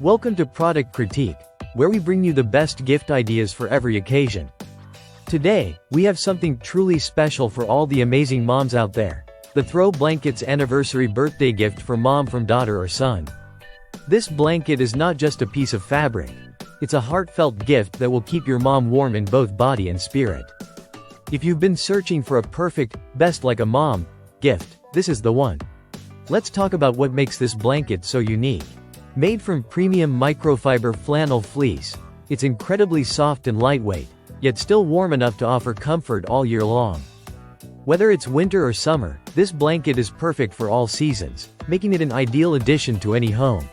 Welcome to Product Critique, where we bring you the best gift ideas for every occasion. Today, we have something truly special for all the amazing moms out there. The Throw Blankets Anniversary Birthday Gift for Mom from Daughter or Son. This blanket is not just a piece of fabric. It's a heartfelt gift that will keep your mom warm in both body and spirit. If you've been searching for a perfect, best like a mom gift, this is the one. Let's talk about what makes this blanket so unique. Made from premium microfiber flannel fleece, it's incredibly soft and lightweight, yet still warm enough to offer comfort all year long. Whether it's winter or summer, this blanket is perfect for all seasons, making it an ideal addition to any home.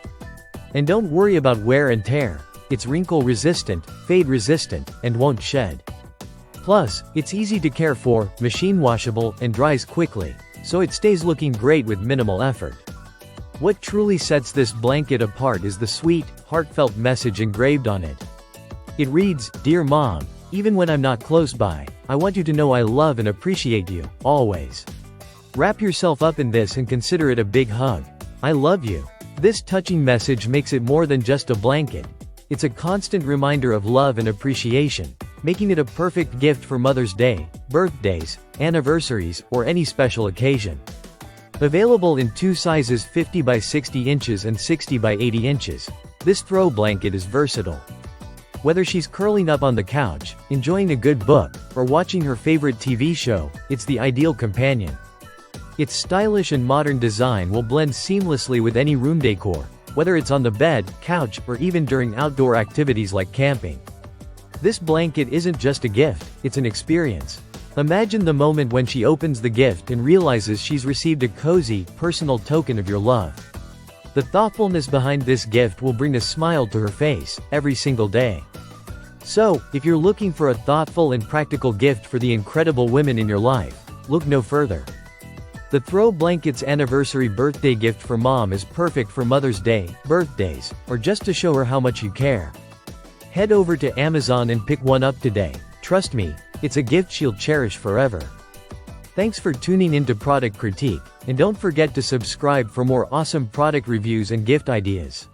And don't worry about wear and tear. It's wrinkle-resistant, fade-resistant, and won't shed. Plus, it's easy to care for, machine-washable, and dries quickly, so it stays looking great with minimal effort. What truly sets this blanket apart is the sweet, heartfelt message engraved on it. It reads, "Dear Mom, even when I'm not close by, I want you to know I love and appreciate you, always." Wrap yourself up in this and consider it a big hug. I love you. This touching message makes it more than just a blanket. It's a constant reminder of love and appreciation, making it a perfect gift for Mother's Day, birthdays, anniversaries, or any special occasion. Available in two sizes 50 by 60 inches and 60 by 80 inches, this throw blanket is versatile. Whether she's curling up on the couch, enjoying a good book, or watching her favorite TV show, it's the ideal companion. Its stylish and modern design will blend seamlessly with any room decor, whether it's on the bed, couch, or even during outdoor activities like camping. This blanket isn't just a gift, it's an experience. Imagine the moment when she opens the gift and realizes she's received a cozy, personal token of your love. The thoughtfulness behind this gift will bring a smile to her face, every single day. So, if you're looking for a thoughtful and practical gift for the incredible women in your life, look no further. The Throw Blankets Anniversary Birthday Gift for Mom is perfect for Mother's Day, birthdays, or just to show her how much you care. Head over to Amazon and pick one up today. Trust me, it's a gift she'll cherish forever. Thanks for tuning into Product Critique, and don't forget to subscribe for more awesome product reviews and gift ideas.